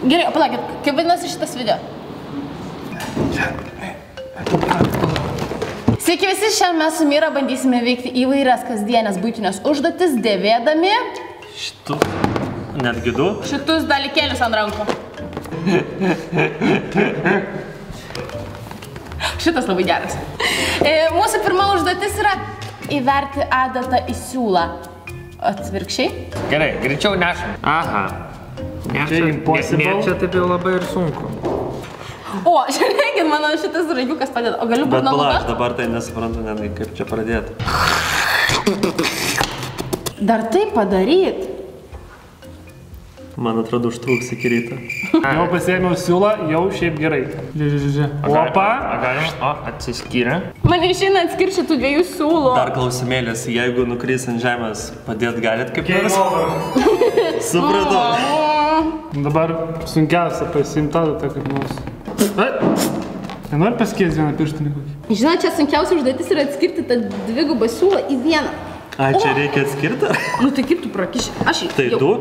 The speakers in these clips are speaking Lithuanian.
Gerai, palaukit, kaip vadinasi šitas video? Sveiki visi, šiandien mes su Mira bandysime veikti įvairias kasdienės buitinės užduotis, dėvėdami... Šitus, netgi du. Šitus dalykėlius ant rankų. Šitas labai geras. Mūsų pirma užduotis yra įverti adatą į siūlą. Atvirkščiai. Gerai, greičiau nešam. Aha. Nešam, čia taip jau labai ir sunku. O, žiūrėkit, mano šitas raigiukas padeda. O galiu būt Bet pala, aš naudot? dabar tai nesuprantu, netgi kaip čia pradėti. Dar tai padaryt. Man atrodo, užtruks iki ryto. Jau pasiėmiau siūlą, jau šiaip gerai. Žiūrė. Opa. Galim, o, atsiskyrė. Man išeina atskirti tų dviejų siūlų. Dar klausimėlis, jeigu nukris ant žemės, padėt galit kaip nors? Supratau. Dabar sunkiausia pasiimti adatą kaip nors. Nenori pasikėsti vieną pirštinį kokį? Žinot, čia sunkiausia užduotis yra atskirti tą dvigubą siūlą į vieną. A, čia reikia atskirti? Nu tai kaip tu prakiši? Aš Tai jau... du?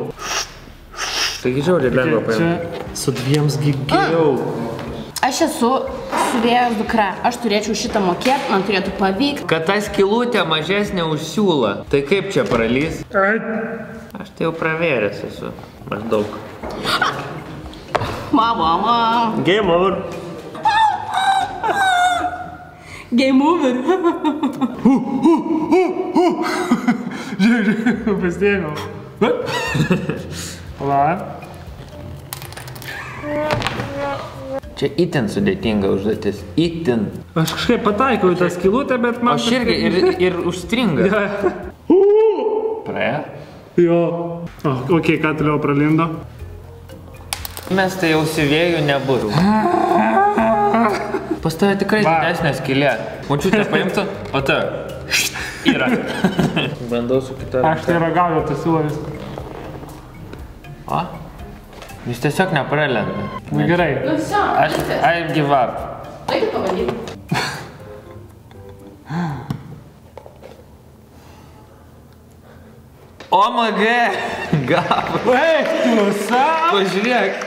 Taigi žiauriai lengva paimti. Čia Su dviems geriau. Aš esu siuvėjos dukra. Aš turėčiau šitą mokėti, man turėtų pavykti. Kad ta skylutė mažesnė už siūlą, tai kaip čia pralys? Aš tai jau pravėręs esu. Maždaug. Mama. Game over. Game over. Žiūrėk, pasidėjau. Pala. Čia itin sudėtinga užduotis. Itin. Aš kažkaip pataikiau į tą skylutę, bet man... Aš irgi ir užstringa. Praėjo? Jo. Ok, ką toliau pralindo? Mes tai jau siuvėjų nebus. Pas tave tikrai didesnė skylė. Močiutė paimtų, o ta yra. Bandau su kita. Aš tai ragauju tą siūlą viską. O? Jis tiesiog nepralenda. Na gerai. Nu viso. I give up. Reikia pabandyti. OMG! Gavo. Eik, tu savo! Pažiūrėk.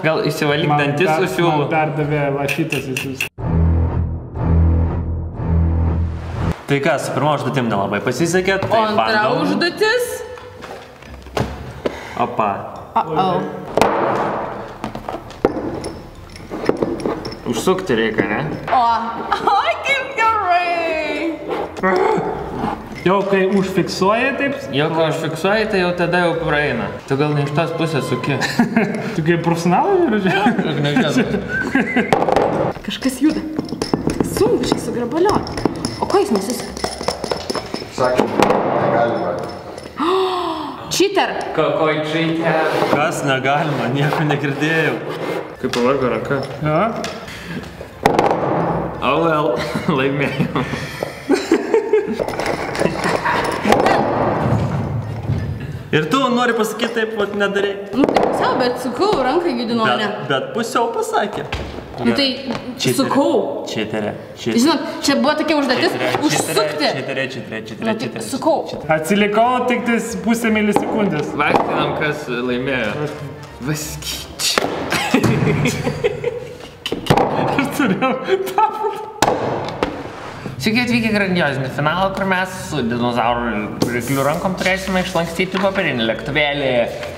Gal įsivalyk dantis su siūlu. Man perdavė lašytas visus. Tai ką, su pirma užduotim nelabai pasisekė, O tai antra bandom. užduotis. Opa. Užsukti reikia, ne? Ai, kaip gerai. Jau kai užfiksuoji taip, Jau kai užfiksuoji, tai jau tada jau praeina. Tu gal ne iš tos pusės suki. tu kaip profesionalas žiūrėži? Kažkas juda. Sunku šiai sugrabalioti. O ko jis nesiseka? Sakė, negalima. Cheater. Kokoj čaitė. Kas negalima, nieko negirdėjau. Kaip pavargo ranka. Ja. Oh well, laimėjau. Ir tu nori pasakyti taip, vat nedarai. Nu tai pusiau, bet sukau, ranką judinau, ne? Bet pusiau pasakė. Nu tai sukau. Čiterė. Žinot, čia buvo tokia užduotis užsukti. Nu tai sukau. Atsilikau tik tais pusę milisekundės. Vaktinam, kas laimėjo. Vaskyčiai. Aš turėjau tą. Sveiki atvykę grandiozinį finalą, kur mes su dinozaurų ryklių rankom turėsime išlankstyti popierinį lėktuvėlį.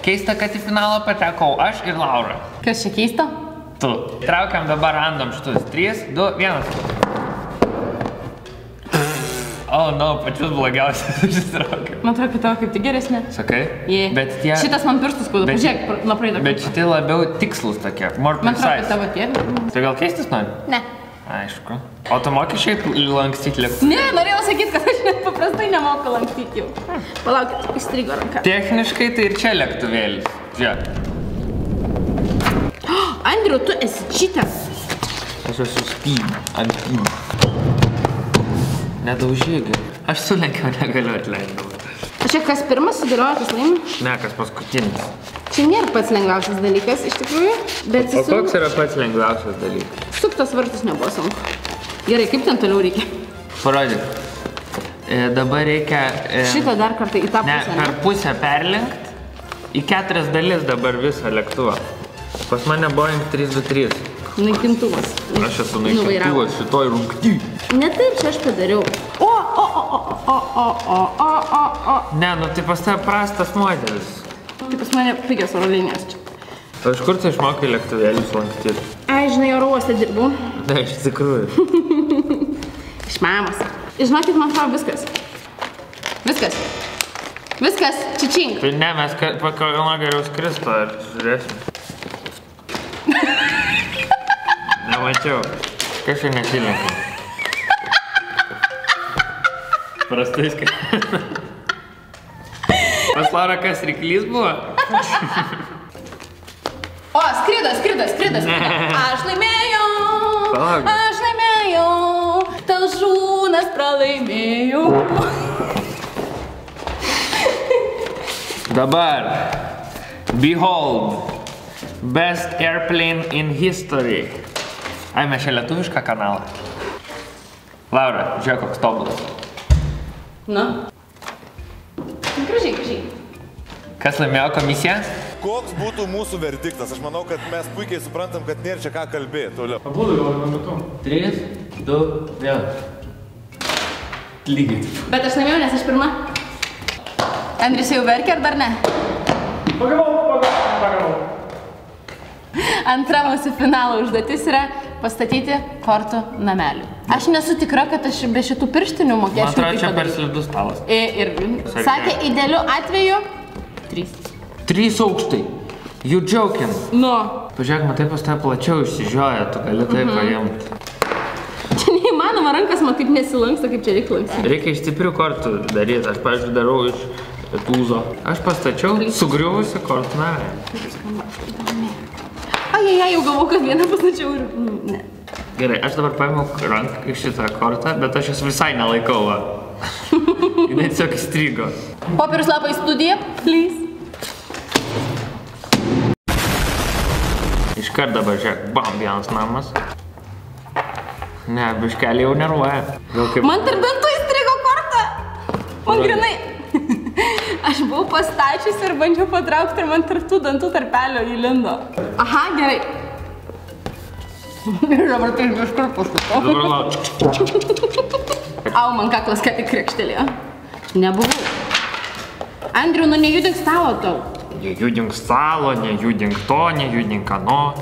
Keista, kad į finalą patekau aš ir Laura. Kas čia keista? Tu. Traukiam dabar random šitus. 3, 2, 1. Oh no, pačius blogiausius išsitraukiam. Man atrodo, kad tavo kaip tik geresnė. Sakai? Jie. Bet tie... Šitas man pirštus skauda. Bet- Pažiūrėk, nuo praeito. Bet šitie labiau tikslus tokie. More Man atrodo, kad precise. tavo tie. Tai gal keistis nori? Ne. Aišku. O tu moki šiaip lankstyti lėktuvą? Ne, norėjau sakyti, kad aš net paprastai nemoku lankstyti jau. Palaukit, įstrigo ranka. Techniškai tai ir čia lėktuvėlis. Žiūrėk. Andriu, tu esi cheater. Aš esu spyn. Ant spyn. Nedaužygi. Aš sulenkiau, negaliu atleidau. O čia kas pirmas sudėlioja, kas laimi? Ne, kas paskutinis. Čia nėra pats lengviausias dalykas, iš tikrųjų. Bet O koks yra pats lengviausias dalykas? suktas vartus nebuvo sunku. Gerai, kaip ten toliau reikia? Parodyk. Dabar reikia... Šitą dar kartą į tą Ne, pusę, per pusę perlenkt. Į 4 dalis dabar visą lėktuvą. Pas mane Boeing 323. Naikintuvas. Aš esu naikintuvas šitoj rungty. Ne taip, čia aš padariau. O. Ne, nu tai pas tave prastas modelis. Tai pas mane pigios oro linijos čia. O iš kur tu išmokai lėktuvėlius lankstyti? Ai, žinai, oro uoste dirbu. Ne, iš tikrųjų. Iš mamos. Žinokit, man atrodo viskas. Viskas, čičink. Tai ne, mes pakalbama geriau skristo ir žiūrėsim. Nemačiau. Kas čia nesilenkia? Prastai skristo. Pas Laura kas ryklys buvo? O, skrido. Aš laimėjau. Palauk. Aš laimėjau. Talžūnas pralaimėjau. Dabar. Behold. Best airplane in history. Ai, mes čia lietuvišką kanalą. Laura, žiūrėk, koks tobulas. Nu. Gražiai. Kas laimėjo komisiją? Koks būtų mūsų verdiktas? Aš manau, kad mes puikiai suprantam, kad nėra čia ką kalbėti toliau. Abudu gal metu. 3, 2, 1. Lygiai. Bet aš laimėjau, nes aš pirma. Andrius jau verkia ar dar ne? Pagavau. Antra mūsų finalo užduotis yra pastatyti kortų namelį. Aš nesu tikra, kad aš be šitų pirštinių Man mokėčiau. atrodo, čia per slidus stalas. Ir sakė, idealiu atveju 3. 3 aukštai. You joking. Nu. Pažiūrėk, matai, pas tave plačiau išsižioja, tu gali tai paimti. Čia neįmanoma, rankas man taip nesilanksta, kaip čia reikia lanksti. Reikia iš stiprių kortų daryti. Aš, pavyzdžiui, darau iš tūzo. Aš pastačiau sugriuvusi kortų narę. Ai, jau galvau, kad vieną pastačiau ir... Ne. Gerai, aš dabar paėmiau ranką šitą kortą, bet aš jas visai nelaikau. Jinai tiesiog įstrigo. Popierius lapai studiją, please. Iškart dabar žiūrėk, bam, vienas namas. Ne, biškelį jau nervuoja. Man tarp dantų įstrigo kortą. Man grinai. Aš buvau pastačiusi ir bandžiau patraukti ir man tarp tų dantų tarpelio įlindo. Aha, gerai. Ir dabar tai iškart paskutau. Dabar lauk. Au, man kaklas ką tik krėkštelėjo. Nebuvau. Andriu, nu nejudink stalo tau. Nejudink stalo, nejudink to, nejudink ano.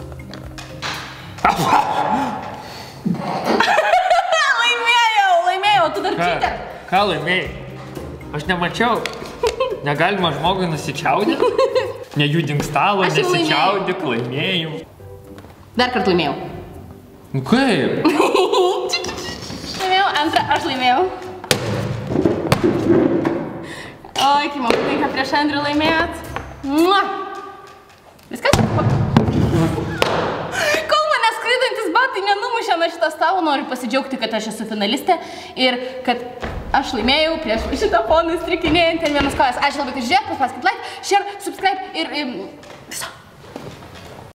Laimėjau, tu dar čytė. Ką laimėjai? Aš nemačiau. Negalima žmogui nusičiaudyti. Nejudink stalo, Aš jau nesičiaudyk, laimėjau. Dar kartą laimėjau. Nu kaip? Laimėjau, antrą aš laimėjau. Oi, kai man patinka prieš Andrių laimėjot. Mua! Viskas? Kol mane skraidantis batai nenumušė nuo šitą stalo, noriu pasidžiaugti, kad aš esu finalistė ir kad aš laimėjau prieš šitą poną strikinėjant ant vienas kojas. Ačiū labai, kad žiūrėt, paspauskit like, share, subscribe ir viso.